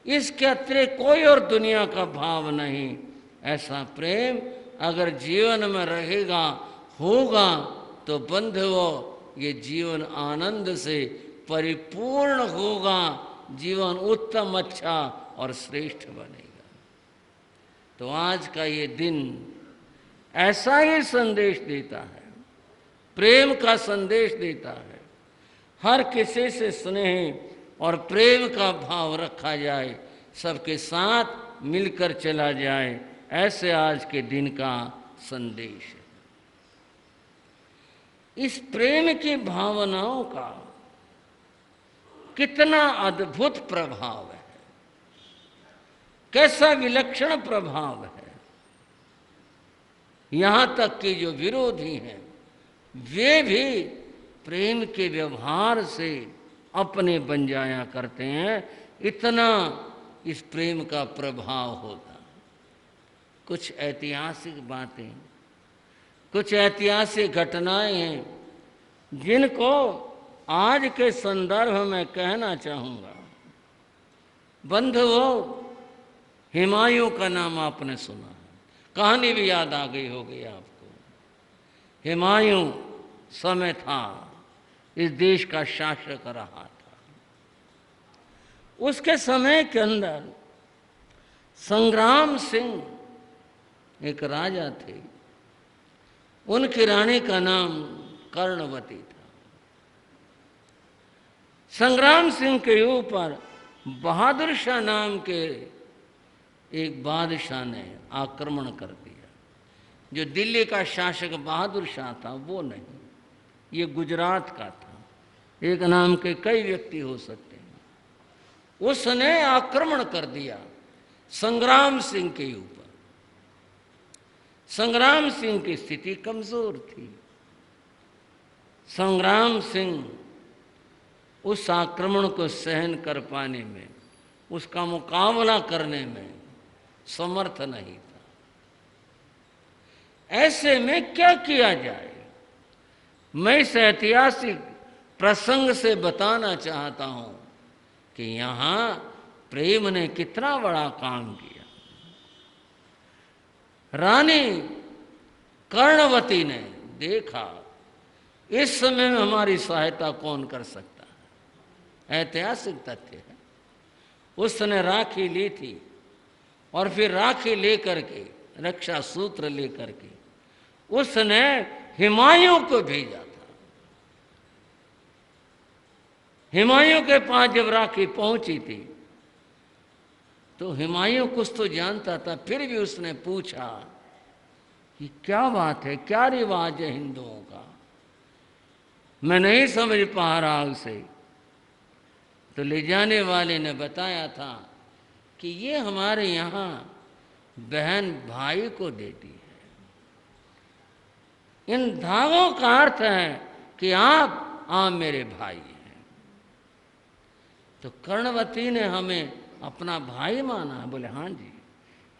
इसके अतिरिक्त कोई और दुनिया का भाव नहीं। ऐसा प्रेम अगर जीवन में रहेगा, होगा, तो बंधुओं ये जीवन आनंद से परिपूर्ण होगा, जीवन उत्तम, अच्छा और श्रेष्ठ बनेगा। तो आज का ये दिन ऐसा ही संदेश देता है, प्रेम का संदेश देता है। हर किसी से स्नेह और प्रेम का भाव रखा जाए, सबके साथ मिलकर चला जाए, ऐसे आज के दिन का संदेश है। इस प्रेम की भावनाओं का कितना अद्भुत प्रभाव है, कैसा विलक्षण प्रभाव है। यहां तक कि जो विरोधी हैं वे भी प्रेम के व्यवहार से अपने बन जाया करते हैं, इतना इस प्रेम का प्रभाव होता। कुछ ऐतिहासिक बातें, कुछ ऐतिहासिक घटनाएं हैं जिनको आज के संदर्भ में कहना चाहूँगा। बंधुओं, हुमायूं का नाम आपने सुना है, कहानी भी याद आ गई होगी आपको। हुमायूं समय था इस देश का शासक रहा था। उसके समय के अंदर संग्राम सिंह एक राजा थे, उनकी रानी का नाम कर्णवती था। संग्राम सिंह के ऊपर बहादुर शाह नाम के एक बादशाह ने आक्रमण कर दिया। जो दिल्ली का शासक बहादुर शाह था वो नहीं, ये गुजरात का था। एक नाम के कई व्यक्ति हो सकते हैं। उसने आक्रमण कर दिया संग्राम सिंह के ऊपर। संग्राम सिंह की स्थिति कमजोर थी। संग्राम सिंह उस आक्रमण को सहन कर पाने में, उसका मुकाबला करने में समर्थ नहीं था। ऐसे में क्या किया जाए? मैं इस ऐतिहासिक प्रसंग से बताना चाहता हूं कि यहां प्रेम ने कितना बड़ा काम किया। रानी कर्णवती ने देखा इस समय में हमारी सहायता कौन कर सकता है, ऐतिहासिक तथ्य है। उसने राखी ली थी और फिर राखी लेकर के, रक्षा सूत्र लेकर के उसने हुमायूं को भेजा था। हुमायूं के पास जब राखी पहुंची थी तो हुमायूं कुछ तो जानता था, फिर भी उसने पूछा कि क्या बात है, क्या रिवाज है हिंदुओं का, मैं नहीं समझ पा रहा उसे। तो ले जाने वाले ने बताया था कि ये हमारे यहाँ बहन भाई को देती है। इन धागों का अर्थ है कि आप मेरे भाई हैं। तो कर्णवती ने हमें अपना भाई माना है। बोले हाँ जी,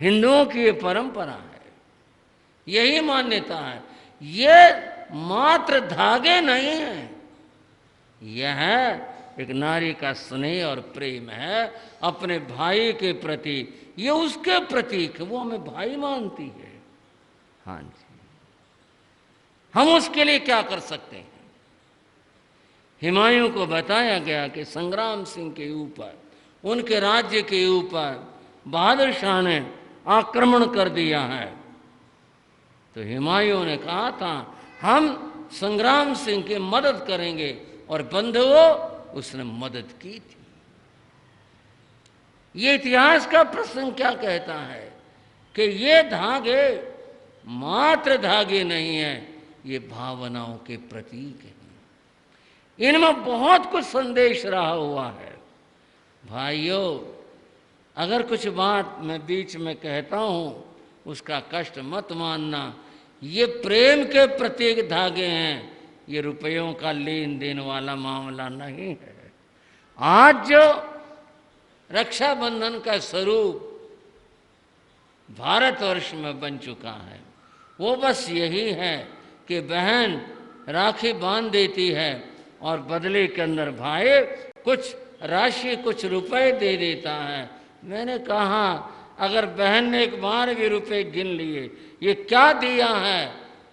हिंदुओं की ये परंपरा है, यही मान्यता है। ये मात्र धागे नहीं है, यह एक नारी का स्नेह और प्रेम है अपने भाई के प्रति। ये उसके प्रतीक, वो हमें भाई मानती है। हाँ जी, हम उसके लिए क्या कर सकते हैं? हुमायूं को बताया गया कि संग्राम सिंह के ऊपर, उनके राज्य के ऊपर बहादुर शाह ने आक्रमण कर दिया है। तो हुमायूं ने कहा था हम संग्राम सिंह की मदद करेंगे, और बंधुओं उसने मदद की थी। ये इतिहास का प्रसंग क्या कहता है कि ये धागे मात्र धागे नहीं है, ये भावनाओं के प्रतीक हैं। इनमें बहुत कुछ संदेश रहा हुआ है। भाइयों, अगर कुछ बात मैं बीच में कहता हूं उसका कष्ट मत मानना। ये प्रेम के प्रतीक धागे हैं, ये रुपयों का लेन देन वाला मामला नहीं है। आज जो रक्षाबंधन का स्वरूप भारतवर्ष में बन चुका है वो बस यही है कि बहन राखी बांध देती है और बदले के अंदर भाई कुछ राशि, कुछ रुपए दे देता है, मैंने कहा अगर बहन ने एक बार भी रुपए गिन लिए, ये क्या दिया है,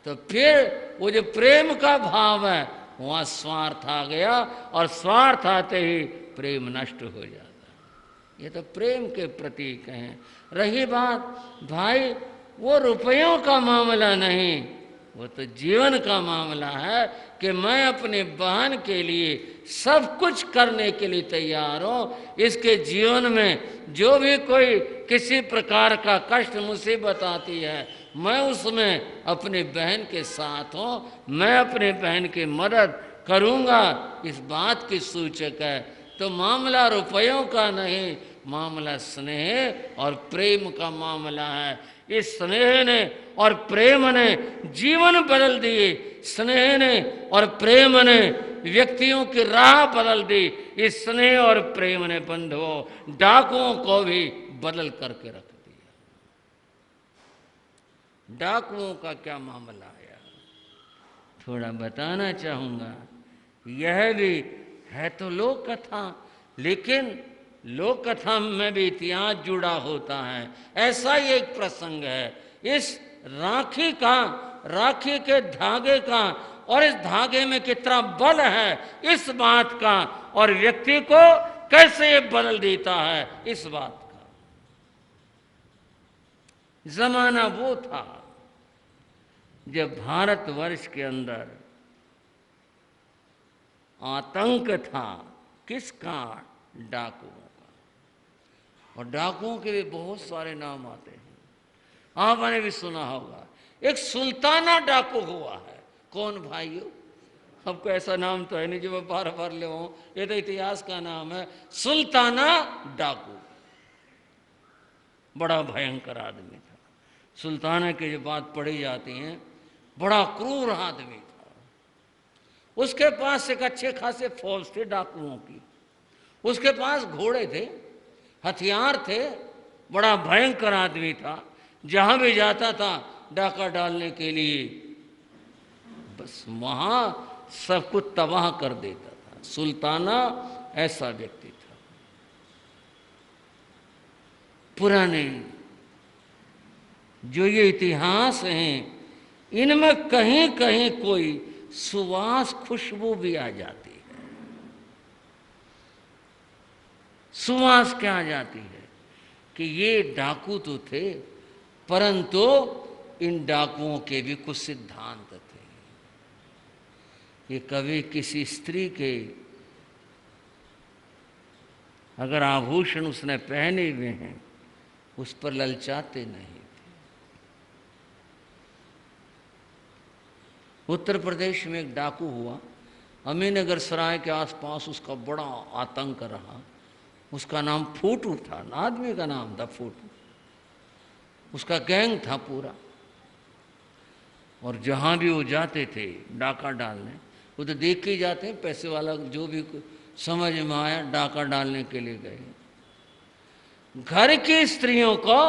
तो फिर वो जो प्रेम का भाव है वहाँ स्वार्थ आ गया, और स्वार्थ आते ही प्रेम नष्ट हो जाता। ये तो प्रेम के प्रतीक हैं। रही बात भाई वो रुपयों का मामला नहीं, वो तो जीवन का मामला है कि मैं अपने बहन के लिए सब कुछ करने के लिए तैयार हूँ। इसके जीवन में जो भी कोई किसी प्रकार का कष्ट मुसीबत आती है, मैं उसमें अपनी बहन के साथ हूँ, मैं अपनी बहन की मदद करूँगा, इस बात की सूचक है। तो मामला रुपयों का नहीं, मामला स्नेह और प्रेम का मामला है। इस स्नेह ने और प्रेम ने जीवन बदल दिए, स्नेह ने और प्रेम ने व्यक्तियों की राह बदल दी। इस स्नेह और प्रेम ने बंधुओं डाकुओं को भी बदल करके रख दिया। डाकुओं का क्या मामला आया, थोड़ा बताना चाहूँगा। यह भी है तो लोक कथा, लेकिन लोक कथा में भी इतिहास जुड़ा होता है। ऐसा ही एक प्रसंग है, इस राखी का, राखी के धागे का, और इस धागे में कितना बल है इस बात का, और व्यक्ति को कैसे ये बदल देता है इस बात का। जमाना वो था जब भारतवर्ष के अंदर आतंक था, किसका? डाकुओं का। और डाकुओं के भी बहुत सारे नाम आते हैं, आपने भी सुना होगा। एक सुल्ताना डाकू हुआ है। कौन भाइयों? आपको ऐसा नाम तो है नहीं जो मैं बार बार ले आऊं, ये तो इतिहास का नाम है, सुल्ताना डाकू। बड़ा भयंकर आदमी था। सुल्ताना की जो बात पढ़ी जाती है, बड़ा क्रूर आदमी था। उसके पास एक अच्छे खासे फौज थे डाकुओं की, उसके पास घोड़े थे, हथियार थे, बड़ा भयंकर आदमी था। जहां भी जाता था डाका डालने के लिए, बस वहां सब कुछ तबाह कर देता था। सुल्ताना ऐसा व्यक्ति था। पुराने जो ये इतिहास हैं, इनमें कहीं कहीं कोई सुवास, खुशबू भी आ जाती है। सुवास क्या आ जाती है कि ये डाकू तो थे, परंतु इन डाकुओं के भी कुछ सिद्धांत थे। ये कभी किसी स्त्री के अगर आभूषण उसने पहने हुए हैं, उस पर ललचाते नहीं थे। उत्तर प्रदेश में एक डाकू हुआ, अमीनगर सराय के आसपास उसका बड़ा आतंक रहा। उसका नाम फूटू था, आदमी का नाम था फूटू। उसका गैंग था पूरा, और जहां भी वो जाते थे डाका डालने, वो तो देख के जाते हैं, पैसे वाला जो भी समझ में आया डाका डालने के लिए गए। घर की स्त्रियों को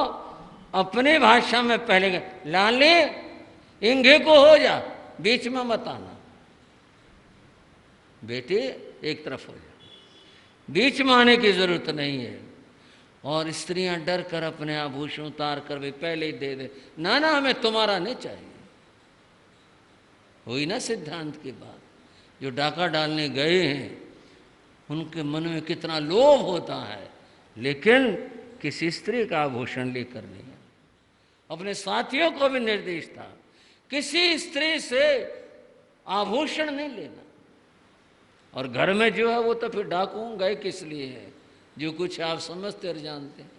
अपनी भाषा में पहले गए, लाले इंगे को हो जा, बीच में मत आना, बेटे एक तरफ हो जा, बीच में आने की जरूरत नहीं है। और स्त्रियां डर कर अपने आभूषण उतार कर भी पहले ही दे दे, ना ना हमें तुम्हारा नहीं चाहिए। हुई ना सिद्धांत की बात। जो डाका डालने गए हैं उनके मन में कितना लोभ होता है, लेकिन किसी स्त्री का आभूषण लेकर नहीं। अपने साथियों को भी निर्देश था, किसी स्त्री से आभूषण नहीं लेना। और घर में जो है वो तो फिर डाकू गए किस लिए है, जो कुछ आप समझते और जानते हैं।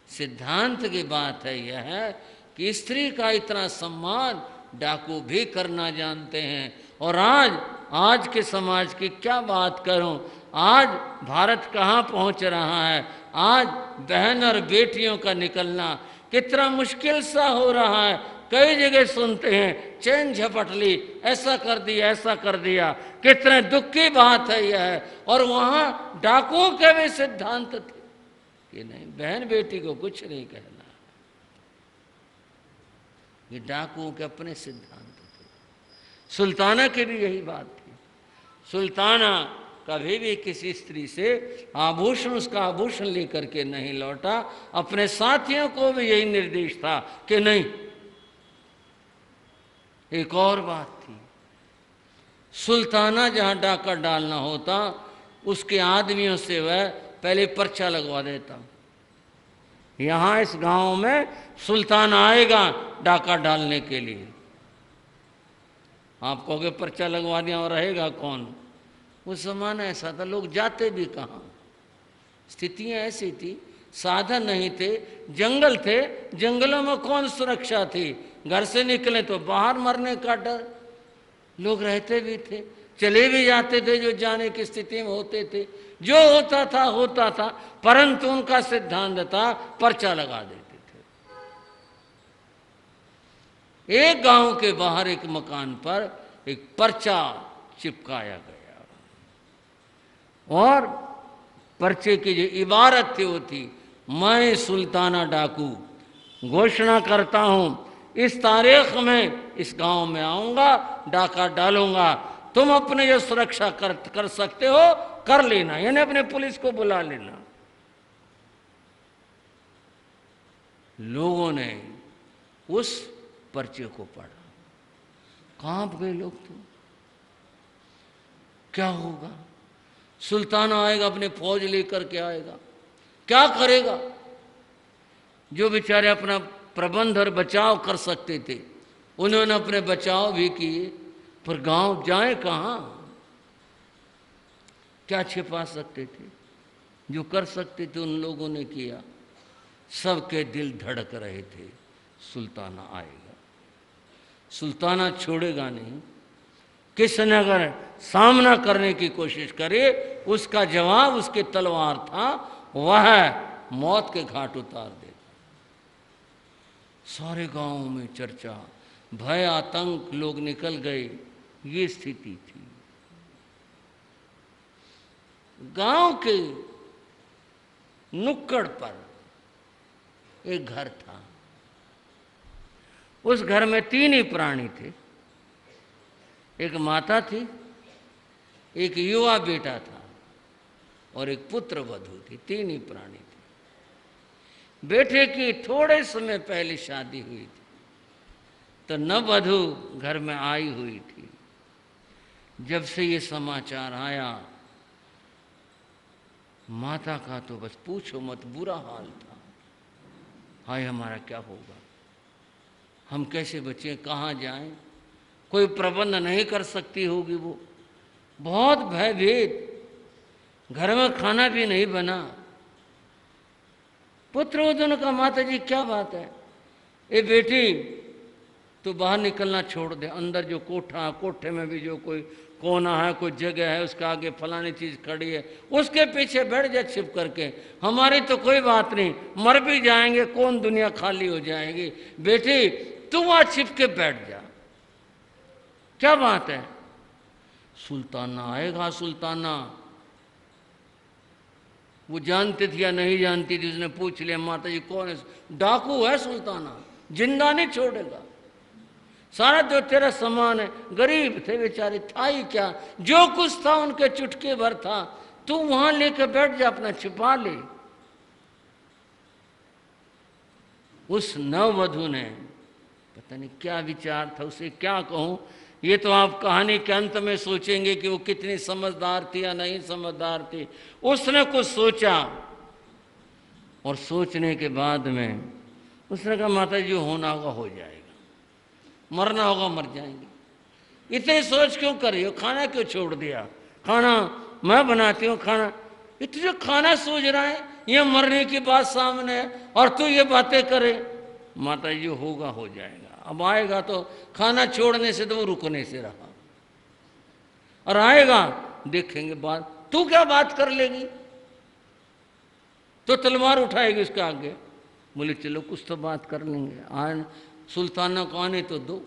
सिद्धांत की बात है यह है कि स्त्री का इतना सम्मान डाकू भी करना जानते हैं। और आज के समाज की क्या बात करूं, आज भारत कहाँ पहुंच रहा है। आज बहन और बेटियों का निकलना कितना मुश्किल सा हो रहा है। कई जगह सुनते हैं चैन झपट ली, ऐसा कर दिया, ऐसा कर दिया। कितने दुख की बात है यह। और वहां डाकुओं के भी सिद्धांत थे कि नहीं, बहन बेटी को कुछ नहीं कहना। ये डाकुओं के अपने सिद्धांत थे। सुल्ताना की भी यही बात थी। सुल्ताना कभी भी किसी स्त्री से आभूषण, उसका आभूषण लेकर के नहीं लौटा। अपने साथियों को भी यही निर्देश था कि नहीं। एक और बात थी, सुल्ताना जहां डाका डालना होता, उसके आदमियों से वह पहले पर्चा लगवा देता। यहां इस गांव में सुल्तान आएगा डाका डालने के लिए। आप कहोगे पर्चा लगवा दिया और रहेगा कौन? उस जमाना ऐसा था, लोग जाते भी कहाँ, स्थितियां ऐसी थी, साधन नहीं थे, जंगल थे, जंगलों में कौन सुरक्षा थी? घर से निकले तो बाहर मरने का डर। लोग रहते भी थे, चले भी जाते थे जो जाने की स्थिति में होते थे। जो होता था, परंतु उनका सिद्धांत था पर्चा लगा देते थे। एक गांव के बाहर एक मकान पर एक पर्चा चिपकाया गया और पर्चे की जो इबारत थी वो थी, मैं सुल्ताना डाकू घोषणा करता हूं, इस तारीख में इस गांव में आऊंगा, डाका डालूंगा, तुम अपने जो सुरक्षा कर सकते हो कर लेना, यानी अपने पुलिस को बुला लेना। लोगों ने उस पर्चे को पढ़ा, कांप गए लोग। तो क्या होगा? सुल्तान आएगा, अपने फौज लेकर के आएगा, क्या करेगा? जो बेचारे अपना प्रबंध और बचाव कर सकते थे उन्होंने अपने बचाव भी किए, पर गांव जाए कहां? क्या छिपा सकते थे? जो कर सकते थे उन लोगों ने किया। सबके दिल धड़क रहे थे, सुल्ताना आएगा, सुल्ताना छोड़ेगा नहीं। किसने अगर सामना करने की कोशिश करे, उसका जवाब उसके तलवार था, वह मौत के घाट उतार देगा। सारे गांव में चर्चा, भय आतंक, लोग निकल गए, ये स्थिति थी। गांव के नुक्कड़ पर एक घर था। उस घर में 3 ही प्राणी थे, एक माता थी, एक युवा बेटा था और एक पुत्र वधू थी। 3 ही प्राणी थे। बेटे की थोड़े समय पहले शादी हुई थी, तो नववधू घर में आई हुई थी। जब से ये समाचार आया, माता का तो बस पूछो मत, बुरा हाल था। हाय हमारा क्या होगा, हम कैसे बचें, कहाँ जाएं? कोई प्रबंध नहीं कर सकती होगी वो, बहुत भयभीत। घर में खाना भी नहीं बना। पुत्र वधू का, माता जी क्या बात है? ए बेटी, तो बाहर निकलना छोड़ दे, अंदर जो कोठा, कोठे में भी जो कोई कोना है, कोई जगह है, उसके आगे फलानी चीज खड़ी है, उसके पीछे बैठ जा छिप करके। हमारी तो कोई बात नहीं, मर भी जाएंगे, कौन दुनिया खाली हो जाएगी। बेटी तू वहां छिप के बैठ जा। क्या बात है? सुल्ताना आएगा, सुल्ताना। वो जानती थी या नहीं जानती थी, उसने पूछ लिया, माता जी कौन है? डाकू है सुल्ताना, जिंदा नहीं छोड़ेगा। सारा जो तेरा सामान है, गरीब थे बेचारे, था ही क्या, जो कुछ था उनके चुटके भर था, तू वहां लेके बैठ जा, अपना छिपा ले। उस नववधू ने पता नहीं क्या विचार था, उसे क्या कहूं, ये तो आप कहानी के अंत में सोचेंगे कि वो कितनी समझदार थी या नहीं समझदार थी। उसने कुछ सोचा और सोचने के बाद में उसने कहा, माता जी जो होना होगा हो जाएगा, मरना होगा मर जाएंगे। इतनी सोच क्यों करी हो? खाना क्यों छोड़ दिया? खाना मैं बनाती हूँ, खाना। इतने जो खाना सोच रहा है, ये मरने की बात सामने है और तू ये बातें करे। माता जी होगा हो जाएगा, अब आएगा तो खाना छोड़ने से तो वो रुकने से रहा, और आएगा देखेंगे बात। तू क्या बात कर लेगी? तो तलवार उठाएगी उसके आगे। बोले चलो कुछ तो बात कर लेंगे, आए सुल्ताना को आने तो दो।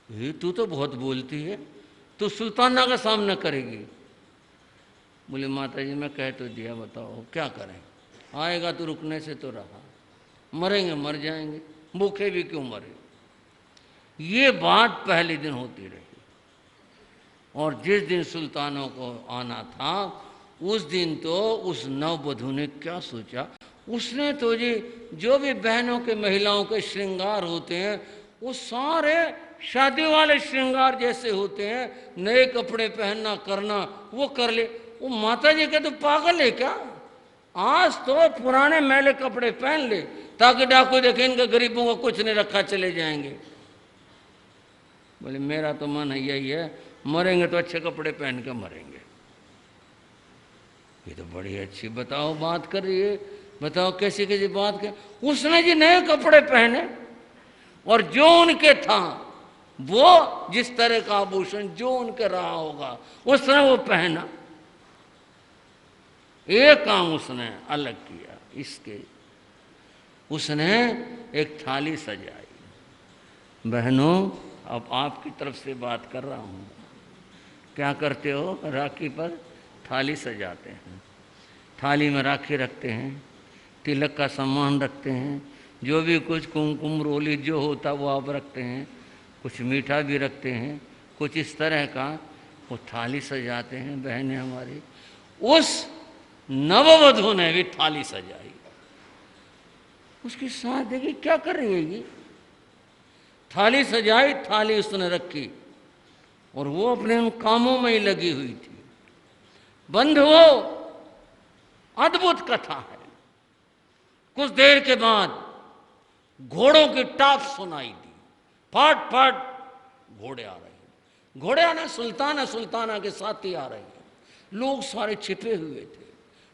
ये तू तो बहुत बोलती है, तू सुल्ताना का सामना करेगी। बोले माता जी मैं कह तो दिया, बताओ क्या करें? आएगा तो रुकने से तो रहा, मरेंगे मर जाएंगे, भूखे भी क्यों मरे। ये बात पहले दिन होती रही। और जिस दिन सुल्तानों को आना था उस दिन तो उस नववधू ने क्या सोचा, उसने तो जी जो भी बहनों के महिलाओं के श्रृंगार होते हैं वो सारे शादी वाले श्रृंगार जैसे होते हैं, नए कपड़े पहनना करना वो कर ले। वो माता जी के तो पागल है क्या, आज तो पुराने मैले कपड़े पहन ले ताकि डाकू देखे इनके गरीबों को कुछ नहीं रखा चले जाएंगे। बोले मेरा तो मन है यही है, मरेंगे तो अच्छे कपड़े पहन के मरेंगे। ये तो बड़ी अच्छी बताओ बात कर रही है, बताओ कैसी कैसी बात कर। उसने जी नए कपड़े पहने और जो उनके था वो जिस तरह का आभूषण जो उनके रहा होगा उसने वो पहना। एक काम उसने अलग किया, इसके उसने एक थाली सजाई। बहनों अब आपकी तरफ से बात कर रहा हूँ, क्या करते हो, राखी पर थाली सजाते हैं, थाली में राखी रखते हैं, तिलक का सामान रखते हैं, जो भी कुछ कुमकुम रोली जो होता वो आप रखते हैं, कुछ मीठा भी रखते हैं, कुछ इस तरह का वो थाली सजाते हैं। बहनें हमारी उस नववधू ने भी थाली सजाई। उसके साथ देखिए क्या कर रही है ये, थाली सजाई, थाली उसने रखी और वो अपने उन कामों में ही लगी हुई थी। बंधुओं अद्भुत कथा है। कुछ देर के बाद घोड़ों की टाप सुनाई दी, फट फट घोड़े आ रहे हैं। घोड़े आना सुल्ताना के साथ ही आ रहे हैं। लोग सारे छिपे हुए थे,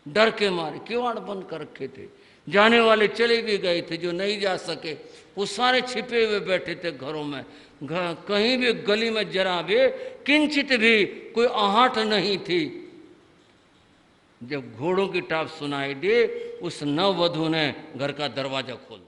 डर के मारे किवाड़ बंद कर रखे थे। जाने वाले चले भी गए थे, जो नहीं जा सके वो सारे छिपे हुए बैठे थे घरों में। कहीं भी गली में जरा भी किंचित भी कोई आहट नहीं थी। जब घोड़ों की टाप सुनाई दी उस नववधू ने घर का दरवाजा खोल